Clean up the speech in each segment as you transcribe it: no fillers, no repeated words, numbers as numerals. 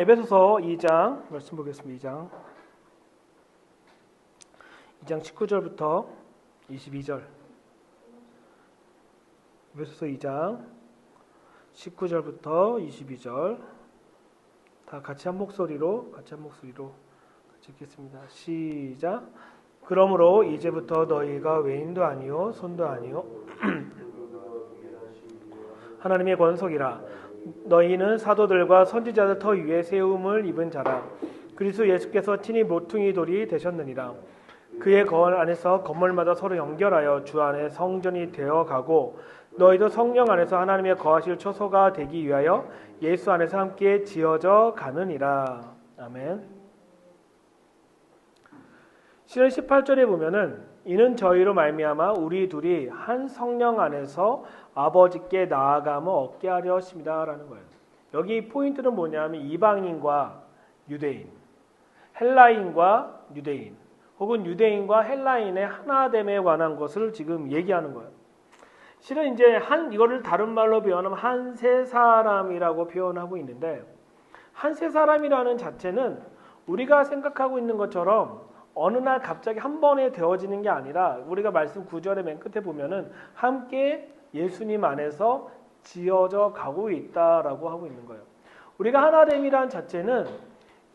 에베소서 2장 말씀 보겠습니다. 2장 19절부터 22절. 에베소서 2장 19절부터 22절. 다 같이 한 목소리로 같이 읽겠습니다. 시작. 그러므로 이제부터 너희가 외인도 아니요 손도 아니요 하나님의 권속이라. 너희는 사도들과 선지자들 터 위에 세움을 입은 자라. 그리스도 예수께서 친히 모퉁이 돌이 되셨느니라. 그의 거울 안에서 건물마다 서로 연결하여 주 안에 성전이 되어가고 너희도 성령 안에서 하나님의 거하실 초소가 되기 위하여 예수 안에서 함께 지어져 가느니라. 아멘. 실은 18절에 보면은 이는 저희로 말미암아 우리 둘이 한 성령 안에서 아버지께 나아감을 얻게 하려 하십니다 라는 거예요. 여기 포인트는 뭐냐면 이방인과 유대인, 헬라인과 유대인, 혹은 유대인과 헬라인의 하나됨에 관한 것을 지금 얘기하는 거예요. 실은 이제 이거를 다른 말로 표현하면 한 세 사람이라고 표현하고 있는데, 한 세 사람이라는 자체는 우리가 생각하고 있는 것처럼 어느 날 갑자기 한 번에 되어지는 게 아니라, 우리가 말씀 9절의 맨 끝에 보면은 함께 예수님 안에서 지어져 가고 있다라고 하고 있는 거예요. 우리가 하나됨이란 자체는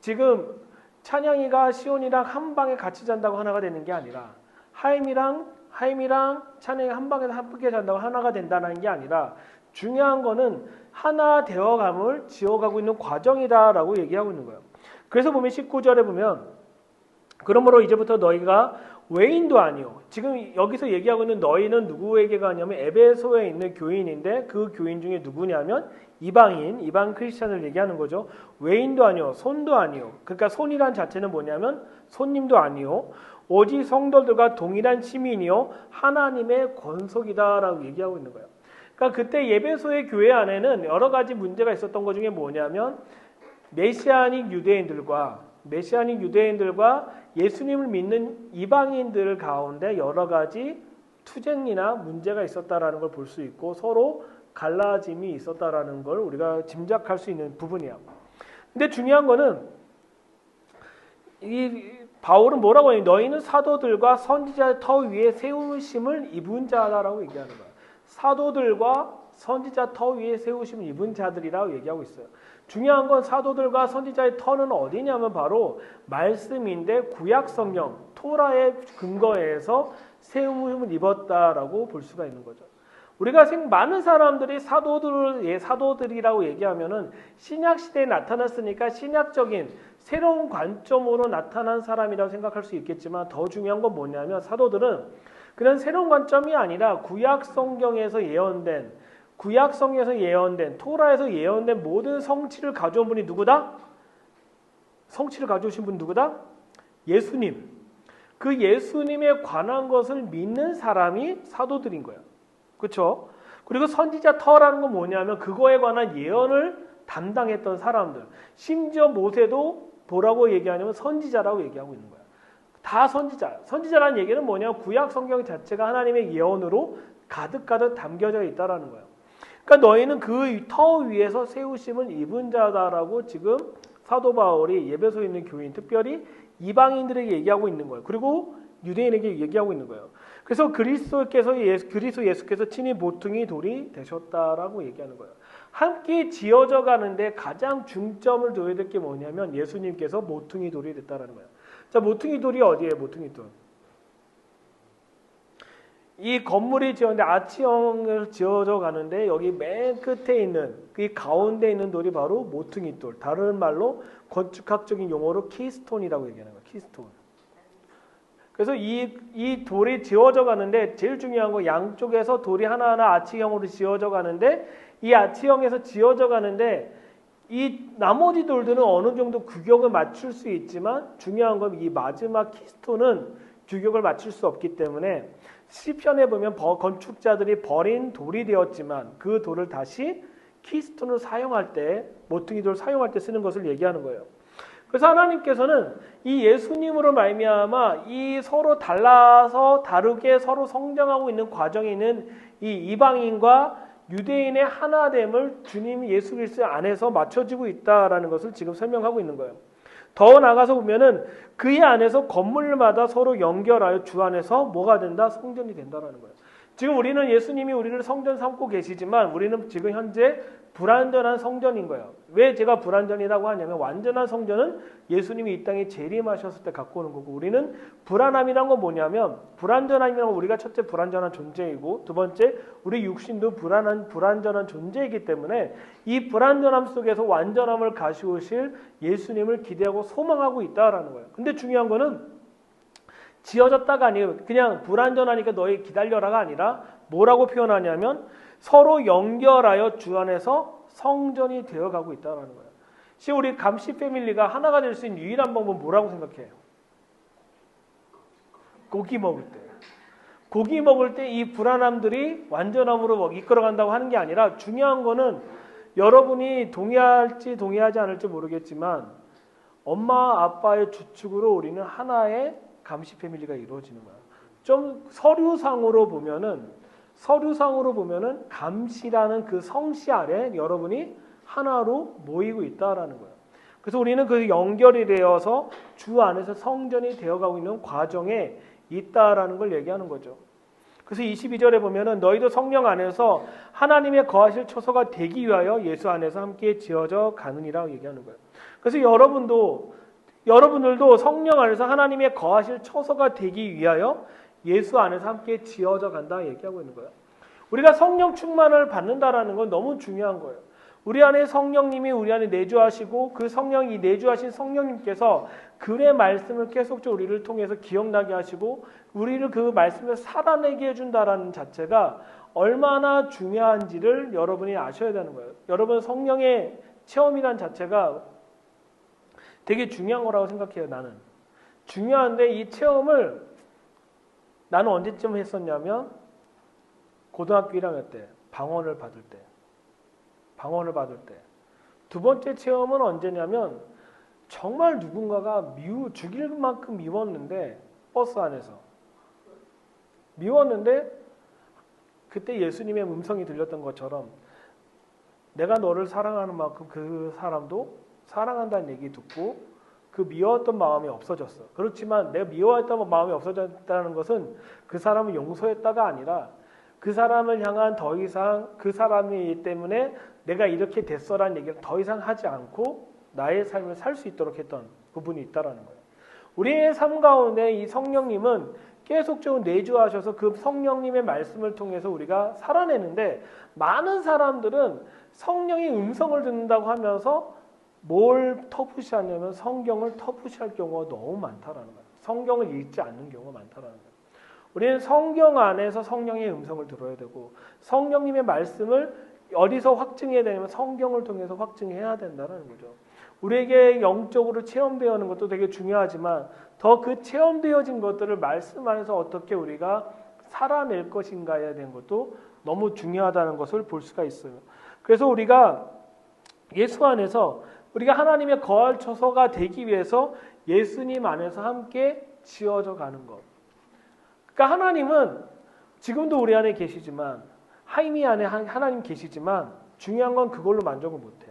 지금 찬양이가 시온이랑 한 방에 같이 잔다고 하나가 되는 게 아니라, 하임이랑 찬양이 한 방에서 함께 잔다고 하나가 된다는 게 아니라, 중요한 거는 하나 되어감을 지어가고 있는 과정이다라고 얘기하고 있는 거예요. 그래서 보면 19절에 보면 그러므로 이제부터 너희가 외인도 아니요. 지금 여기서 얘기하고 있는 너희는 누구에게 가냐면 에베소에 있는 교인인데, 그 교인 중에 누구냐면 이방 크리스찬을 얘기하는 거죠. 외인도 아니요, 손도 아니요. 그러니까 손이란 자체는 뭐냐면 손님도 아니요, 오직 성도들과 동일한 시민이요 하나님의 권속이다라고 얘기하고 있는 거예요. 그러니까 그때 에베소의 교회 안에는 여러 가지 문제가 있었던 것 중에 뭐냐면 메시아닉 유대인들과 예수님을 믿는 이방인들 가운데 여러 가지 투쟁이나 문제가 있었다라는 걸 볼 수 있고, 서로 갈라짐이 있었다라는 걸 우리가 짐작할 수 있는 부분이야. 근데 중요한 거는 이 바울은 뭐라고 해요? 너희는 사도들과 선지자 터 위에 세우심을 입은 자다라고 얘기하는 거야. 사도들과 선지자 터 위에 세우심을 입은 자들이라고 얘기하고 있어요. 중요한 건 사도들과 선지자의 터는 어디냐면 바로 말씀인데, 구약 성경 토라의 근거에서 세움을 입었다라고 볼 수가 있는 거죠. 우리가 많은 사람들이 사도들이라고 얘기하면은 신약 시대에 나타났으니까 신약적인 새로운 관점으로 나타난 사람이라고 생각할 수 있겠지만, 더 중요한 건 뭐냐면 사도들은 그냥 새로운 관점이 아니라 구약 성경에서 예언된 토라에서 예언된 모든 성취를 가져온 분이 누구다? 성취를 가져오신 분이 누구다? 예수님. 그 예수님에 관한 것을 믿는 사람이 사도들인 거예요. 그렇죠? 그리고 선지자 터라는 건 뭐냐면 그거에 관한 예언을 담당했던 사람들. 심지어 모세도 뭐라고 얘기하냐면 선지자라고 얘기하고 있는 거예요. 다 선지자예요. 선지자라는 얘기는 뭐냐? 구약 성경 자체가 하나님의 예언으로 가득 담겨져 있다라는 거예요. 그러니까 너희는 그 터 위에서 세우심을 입은 자다라고 지금 사도 바울이 에베소에 있는 교인, 특별히 이방인들에게 얘기하고 있는 거예요. 그리고 유대인에게 얘기하고 있는 거예요. 그래서 그리스도 예수께서 친히 모퉁이 돌이 되셨다라고 얘기하는 거예요. 함께 지어져 가는데 가장 중점을 둬야 될 게 뭐냐면 예수님께서 모퉁이 돌이 됐다라는 거예요. 자, 모퉁이 돌이 어디예요? 모퉁이 돌. 이 건물이 지었는데 아치형을 지어져 가는데 여기 맨 끝에 있는 그 가운데 있는 돌이 바로 모퉁이 돌. 다른 말로 건축학적인 용어로 키스톤이라고 얘기하는 거예요. 키스톤. 그래서 이 돌이 지어져 가는데 제일 중요한 건 양쪽에서 돌이 하나하나 아치형으로 지어져 가는데, 이 아치형에서 지어져 가는데 이 나머지 돌들은 어느 정도 규격을 맞출 수 있지만, 중요한 건 이 마지막 키스톤은 규격을 맞출 수 없기 때문에 시편에 보면 건축자들이 버린 돌이 되었지만 그 돌을 다시 키스톤을 사용할 때, 모퉁이 돌을 사용할 때 쓰는 것을 얘기하는 거예요. 그래서 하나님께서는 이 예수님으로 말미암아 이 서로 달라서 다르게 서로 성장하고 있는 과정에 있는 이 이방인과 유대인의 하나됨을 주님 예수 그리스도 안에서 맞춰지고 있다라는 것을 지금 설명하고 있는 거예요. 더 나가서 보면은 그의 안에서 건물마다 서로 연결하여 주 안에서 뭐가 된다? 성전이 된다라는 거예요. 지금 우리는 예수님이 우리를 성전 삼고 계시지만 우리는 지금 현재 불완전한 성전인 거예요. 왜 제가 불완전이라고 하냐면 완전한 성전은 예수님이 이 땅에 재림하셨을 때 갖고 오는 거고 우리는 불완함이란 건 뭐냐면 불완전함이란 건 우리가 첫째 불완전한 존재이고 두 번째 우리 육신도 불완전한 존재이기 때문에 이 불완전함 속에서 완전함을 가져오실 예수님을 기대하고 소망하고 있다라는 거예요. 근데 중요한 거는 지어졌다가 아니에요. 그냥 불완전하니까 너희 기다려라가 아니라 뭐라고 표현하냐면 서로 연결하여 주 안에서 성전이 되어가고 있다는 거예요. 지금 우리 감시 패밀리가 하나가 될 수 있는 유일한 방법은 뭐라고 생각해요? 고기 먹을 때. 고기 먹을 때 이 불안함들이 완전함으로 이끌어간다고 하는 게 아니라 중요한 거는 여러분이 동의할지 동의하지 않을지 모르겠지만 엄마 아빠의 주축으로 우리는 하나의 감시 패밀리가 이루어지는 거예요. 좀 서류상으로 보면은 감시라는 그 성씨 아래 여러분이 하나로 모이고 있다라는 거예요. 그래서 우리는 그 연결이 되어서 주 안에서 성전이 되어가고 있는 과정에 있다라는 걸 얘기하는 거죠. 그래서 22절에 보면은 너희도 성령 안에서 하나님의 거하실 처소가 되기 위하여 예수 안에서 함께 지어져 가느니라고 얘기하는 거예요. 그래서 여러분들도 성령 안에서 하나님의 거하실 처소가 되기 위하여 예수 안에서 함께 지어져 간다 얘기하고 있는 거예요. 우리가 성령 충만을 받는다라는 건 너무 중요한 거예요. 우리 안에 성령님이 우리 안에 내주하시고 그 성령이 내주하신 성령님께서 그의 말씀을 계속적으로 우리를 통해서 기억나게 하시고 우리를 그 말씀을 살아내게 해준다라는 자체가 얼마나 중요한지를 여러분이 아셔야 되는 거예요. 여러분 성령의 체험이란 자체가 되게 중요한 거라고 생각해요. 나는. 중요한데 이 체험을 나는 언제쯤 했었냐면 고등학교 1학년 때 방언을 받을 때 두 번째 체험은 언제냐면 정말 누군가가 죽일 만큼 미웠는데 버스 안에서 미웠는데 그때 예수님의 음성이 들렸던 것처럼 내가 너를 사랑하는 만큼 그 사람도 사랑한다는 얘기 듣고 그 미워했던 마음이 없어졌어. 그렇지만 내가 미워했던 마음이 없어졌다는 것은 그 사람을 용서했다가 아니라 그 사람을 향한 더 이상 그 사람이 때문에 내가 이렇게 됐어라는 얘기를 더 이상 하지 않고 나의 삶을 살 수 있도록 했던 부분이 있다는 거예요. 우리의 삶 가운데 이 성령님은 계속적으로 내주하셔서 그 성령님의 말씀을 통해서 우리가 살아내는데 많은 사람들은 성령의 음성을 듣는다고 하면서 뭘 터부시하냐면 성경을 터부시할 경우가 너무 많다라는 거예요. 성경을 읽지 않는 경우가 많다라는 거예요. 우리는 성경 안에서 성령의 음성을 들어야 되고 성령님의 말씀을 어디서 확증해야 되냐면 성경을 통해서 확증해야 된다는 거죠. 우리에게 영적으로 체험되어지는 것도 되게 중요하지만 더 그 체험되어진 것들을 말씀 안에서 어떻게 우리가 살아낼 것인가에 대한 것도 너무 중요하다는 것을 볼 수가 있어요. 그래서 우리가 예수 안에서 우리가 하나님의 거할 처소가 되기 위해서 예수님 안에서 함께 지어져 가는 것. 그러니까 하나님은 지금도 우리 안에 계시지만 하임이 안에 하나님 계시지만 중요한 건 그걸로 만족을 못해.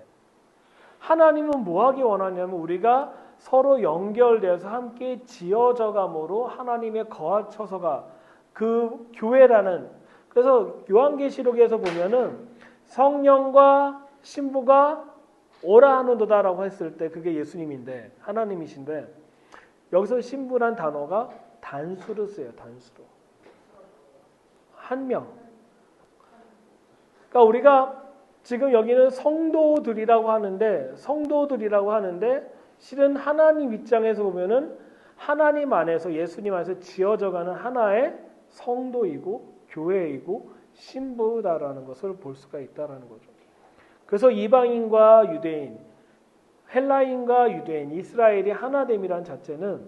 하나님은 뭐 하기 원하냐면 우리가 서로 연결돼서 함께 지어져 감으로 하나님의 거할 처소가 그 교회라는 그래서 요한계시록에서 보면은 성령과 신부가 오라 하는도다라고 했을 때 그게 예수님인데 하나님이신데 여기서 신부란 단어가 단수로 쓰여요. 단수로. 한 명. 그러니까 우리가 지금 여기는 성도들이라고 하는데 실은 하나님 입장에서 보면은 하나님 안에서 예수님 안에서 지어져가는 하나의 성도이고 교회이고 신부다라는 것을 볼 수가 있다라는 거죠. 그래서 이방인과 유대인, 헬라인과 유대인, 이스라엘이 하나됨이란 자체는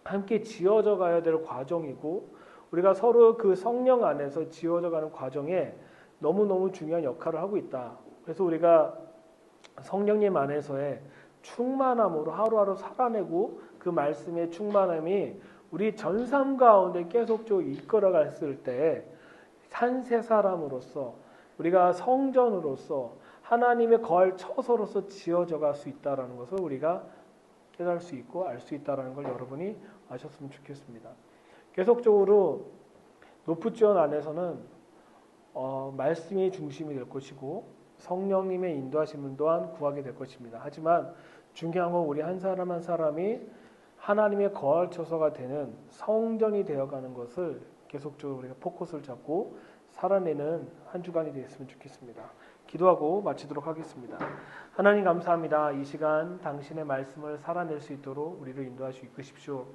함께 지어져 가야 될 과정이고 우리가 서로 그 성령 안에서 지어져 가는 과정에 너무너무 중요한 역할을 하고 있다. 그래서 우리가 성령님 안에서의 충만함으로 하루하루 살아내고 그 말씀의 충만함이 우리 전삶 가운데 계속적으로 이끌어갔을 때 한 세 사람으로서 우리가 성전으로서 하나님의 거할 처소로서 지어져 갈 수 있다라는 것을 우리가 깨달을 수 있고 알 수 있다라는 걸 여러분이 아셨으면 좋겠습니다. 계속적으로 노프지원 안에서는 말씀이 중심이 될 것이고 성령님의 인도하심을 또한 구하게 될 것입니다. 하지만 중요한 건 우리 한 사람 한 사람이 하나님의 거할 처소가 되는 성전이 되어가는 것을 계속적으로 우리가 포커스를 잡고 살아내는 한 주간이 되었으면 좋겠습니다. 기도하고 마치도록 하겠습니다. 하나님 감사합니다. 이 시간 당신의 말씀을 살아낼 수 있도록 우리를 인도하시고 이끄십시오.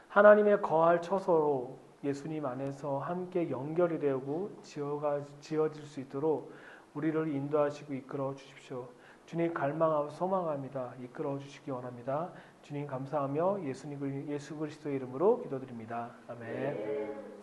하나님의 거할 처소로 예수님 안에서 함께 연결이 되고 지어질 수 있도록 우리를 인도하시고 이끌어 주십시오. 주님 갈망하고 소망합니다. 이끌어 주시기 원합니다. 주님 감사하며 예수 그리스도의 이름으로 기도드립니다. 아멘.